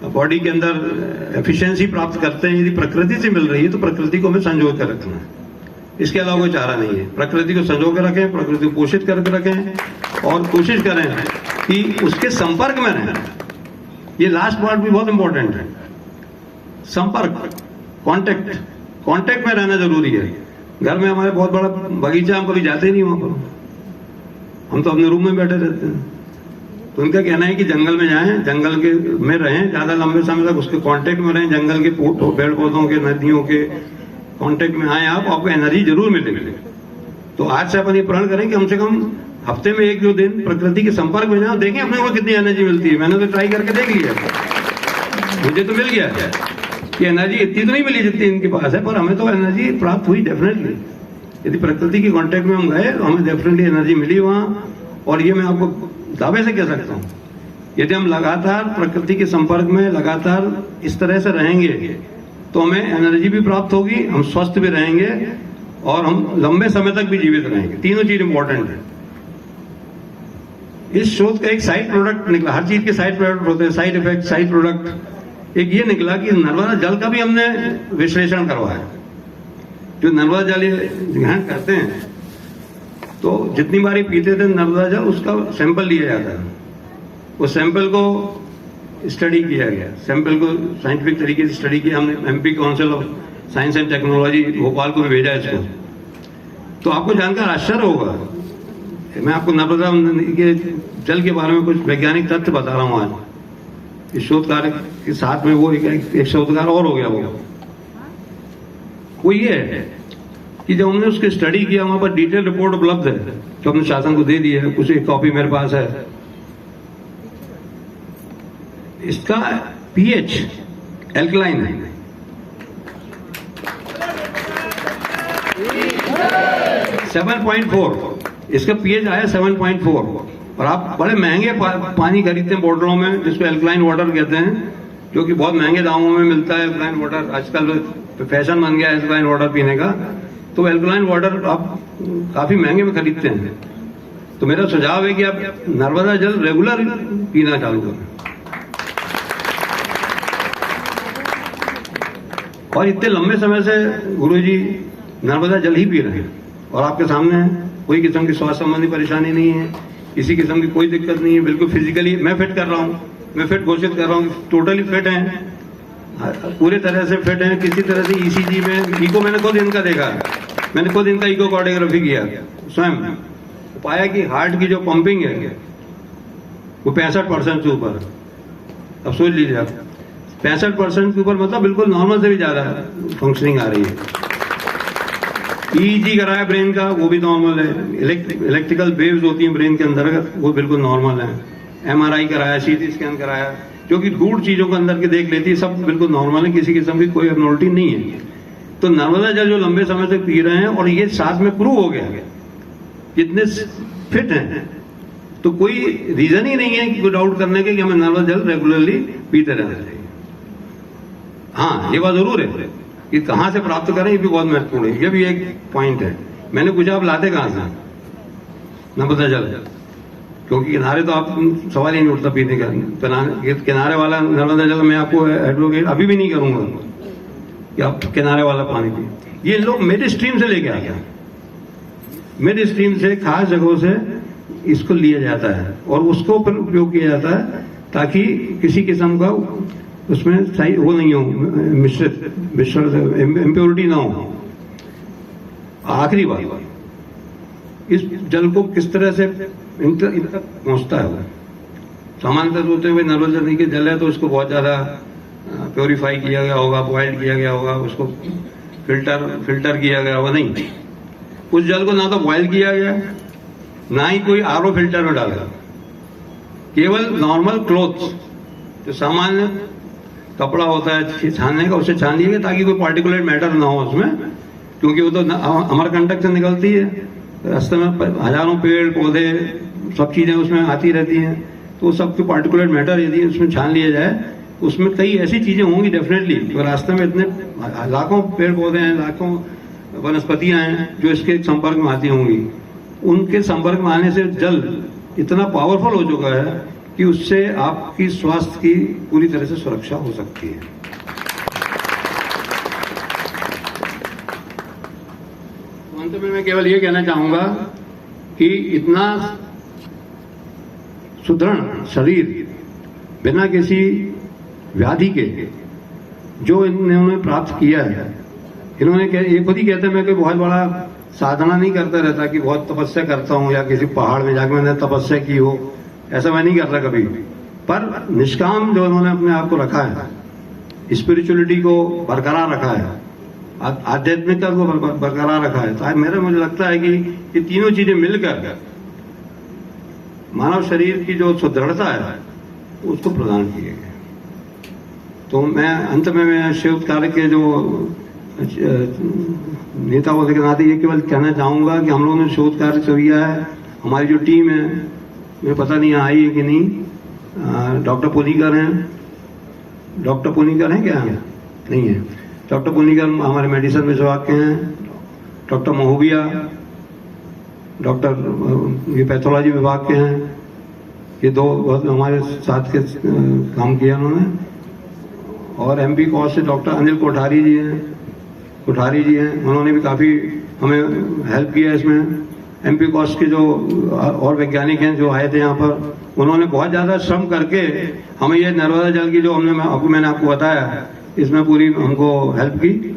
Body के अंदर efficiency प्राप्त करते हैं, यदि प्रकृति से मिल रही है तो प्रकृति को हमें संजो कर रखना है। इसके अलावा कोई चारा नहीं है। प्रकृति को संजो कर रखें, प्रकृति को पोषित करके रखें और कोशिश करें कि उसके संपर्क में रहें। ये लास्ट पार्ट भी बहुत इंपॉर्टेंट है। संपर्क, कांटेक्ट में रहना जरूरी है। घर में हमारे बहुत बड़ा बगीचा, हम कभी जाते नहीं वहां पर, हम तो अपने रूम में बैठे रहते हैं। तो उनका कहना है कि जंगल में जाएं, जंगल के में रहें, ज्यादा लंबे समय तक उसके कांटेक्ट में रहें, जंगल के पेड़ पौधों के, नदियों के कांटेक्ट में आए आप, आपको एनर्जी जरूर मिलेगी। तो आज से अपन ये प्रण करें कि कम से कम हफ्ते में 1-2 दिन प्रकृति के संपर्क में जाओ, देखें अपने को कितनी एनर्जी मिलती है। मैंने तो ट्राई करके देख लिया, मुझे तो मिल गया कि एनर्जी इतनी तो नहीं मिली जितनी इनके पास है, पर हमें तो एनर्जी प्राप्त हुई डेफिनेटली। यदि प्रकृति के कांटेक्ट में हम गए तो हमें डेफिनेटली एनर्जी मिली वहां। और ये मैं आपको दावे से कह सकता हूं, यदि हम लगातार प्रकृति के संपर्क में लगातार इस तरह से रहेंगे तो हमें एनर्जी भी प्राप्त होगी, हम स्वस्थ भी रहेंगे और हम लंबे समय तक भी जीवित रहेंगे। तीनों चीज इंपॉर्टेंट है। इस शोध का एक साइड प्रोडक्ट निकला, हर चीज के साइड प्रोडक्ट होते हैं, साइड इफेक्ट, साइड प्रोडक्ट। एक ये निकला कि नर्मदा जल का भी हमने विश्लेषण करवाया। जो नर्मदा जल ग्रहण करते हैं तो जितनी बार पीते थे नर्मदा जल, उसका सैंपल लिया जाता है। उस सैंपल को स्टडी किया गया, सैंपल को साइंटिफिक तरीके से स्टडी किया हमने। MP council of science and technology Bhopal को भी भेजा इसको। तो आपको जानकर आश्चर्य होगा, मैं आपको नर्मदा के जल के बारे में कुछ वैज्ञानिक तथ्य बता रहा हूं आज। इस शोध कार्य के साथ में वो एक शोधकार और हो गया। वो ये है कि जब हमने उसकी स्टडी किया, वहां पर डिटेल रिपोर्ट उपलब्ध है जो हमने शासन को दे दी है, कुछ एक कॉपी मेरे पास है। इसका पीएच एल्कलाइन है, 7.4। इसका पीएच आया 7.4। और आप बड़े महंगे पानी खरीदते हैं बोतलों में, जिसको एल्कलाइन वाटर कहते हैं, जो कि बहुत महंगे दामों में मिलता है। एल्कलाइन वाटर आजकल फैशन बन गया है एल्कलाइन वाटर पीने का। तो एल्कलाइन वाटर आप काफी महंगे में खरीदते हैं। तो मेरा सुझाव है कि आप नर्मदा जल रेगुलर पीना चालू करें। और इतने लंबे समय से गुरुजी नर्मदा जल ही पी रहे हैं और आपके सामने है, कोई किस्म की स्वास्थ्य संबंधी परेशानी नहीं है, किसी किस्म की कोई दिक्कत नहीं है। बिल्कुल फिजिकली मैं फिट कर रहा हूँ, मैं फिट घोषित कर रहा हूँ, टोटली फिट हैं, पूरे तरह से फिट हैं। किसी तरह से ईसीजी में इको मैंने खुद इनका देखा, मैंने खुद इनका इको कार्डियोग्राफी किया स्वयं, पाया कि हार्ट की जो पंपिंग है वो 65% से ऊपर। अब सोच लीजिए आप, 65% के ऊपर मतलब बिल्कुल नॉर्मल से भी ज्यादा फंक्शनिंग आ रही है। ईईजी कराया ब्रेन का, वो भी नॉर्मल है। इलेक्ट्रिकल वेव्स होती हैं ब्रेन के अंतर्गत, वो बिल्कुल नॉर्मल है। एमआरआई कराया, सीटी स्कैन कराया, जो कि गूढ़ चीजों को अंदर के देख लेती है, सब बिल्कुल नॉर्मल है, किसी किस्म की कोई एबनॉर्मलिटी नहीं है। तो नर्मदा जल जो लंबे समय तक पी रहे हैं और ये साथ में प्रूव हो गया कितने फिट हैं, तो कोई रीजन ही नहीं है कि डाउट करने के कि हमें नर्मदा जल रेगुलरली पीते रहना चाहिए। हाँ, ये बात जरूर है कि कहां से प्राप्त करें, ये भी बहुत महत्वपूर्ण है। ये भी एक पॉइंट है। मैंने पूछा आप लाते कहां से नर्मदा जल, क्योंकि किनारे तो आप सवाल ही नहीं उठता पीने का। किनारे वाला नर्मदा जल मैं आपको एडवोकेट अभी भी नहीं करूंगा कि आप किनारे वाला पानी पिए। ये लोग मिड स्ट्रीम से लेके आते हैं, मिड स्ट्रीम से खास जगहों से इसको लिया जाता है और उसको फिर उपयोग किया जाता है ताकि किसी किस्म का उसमें सही वो नहीं हो, मिश्रित इम्प्योरिटी ना हो। आखिरी बात, इस जल को किस तरह से इन तक पहुंचता है। सामान्यतः होते हुए नर्मदा नदी के जल है तो उसको बहुत ज्यादा प्योरीफाई किया गया होगा, बॉइल्ड किया गया होगा, उसको फिल्टर किया गया होगा। नहीं, उस जल को ना तो बॉइल किया गया, ना ही कोई आरओ फिल्टर में डाला, केवल नॉर्मल क्लोथ्स, जो सामान्य कपड़ा होता है छानने का, उससे छान लिया गया ताकि कोई पार्टिकुलर मैटर ना हो उसमें, क्योंकि वो तो अमरकंटक से निकलती है। रास्ते में हजारों पेड़ पौधे सब चीजें उसमें आती रहती हैं, तो सबके पार्टिकुलर मैटर यदि उसमें छान लिया जाए, उसमें कई ऐसी चीजें होंगी डेफिनेटली। तो रास्ते में इतने लाखों पेड़ पौधे हैं, लाखों वनस्पतियां हैं जो इसके संपर्क में आती होंगी। उनके संपर्क में आने से जल इतना पावरफुल हो चुका है कि उससे आपकी स्वास्थ्य की पूरी तरह से सुरक्षा हो सकती है। तो अंत में मैं केवल ये कहना चाहूंगा कि इतना सुदृढ़ शरीर बिना किसी व्याधि के जो इन्होंने प्राप्त किया है, इन्होंने ये खुद ही कहते हैं मैं कोई बहुत बड़ा साधना नहीं करता रहता कि बहुत तपस्या करता हूं या किसी पहाड़ में जाकर मैंने तपस्या की हो, ऐसा मैं नहीं करता कभी। पर निष्काम जो उन्होंने अपने आप को रखा है, स्पिरिचुअलिटी को बरकरार रखा है, आध्यात्मिकता को बरकरार रखा है, तो मुझे लगता है कि ये तीनों चीजें मिलकर मानव शरीर की जो सुदृढ़ता है उसको प्रदान किए गए। तो मैं अंत में मैं शिव कार्य के जो नेता होने के नाते ये केवल कहना चाहूंगा कि हम लोगों ने शोध कार्य किया है। हमारी जो टीम है, मुझे पता नहीं आई है कि नहीं, डॉक्टर पुनिकर हैं, डॉक्टर पुनिकर हैं क्या? नहीं है। डॉक्टर पुनिकर हमारे मेडिसिन विभाग के हैं, डॉक्टर महोबिया डॉक्टर ये पैथोलॉजी विभाग के हैं, ये दो बहुत हमारे साथ के काम किया उन्होंने। और एमपी कॉस से डॉक्टर अनिल कोठारी जी हैं, उन्होंने भी काफ़ी हमें हेल्प किया इसमें। एमपी कॉस के जो और वैज्ञानिक हैं जो आए थे यहाँ पर, उन्होंने बहुत ज़्यादा श्रम करके हमें ये नर्मदा जल की जो मैंने आपको बताया, इसमें पूरी हमको हेल्प की।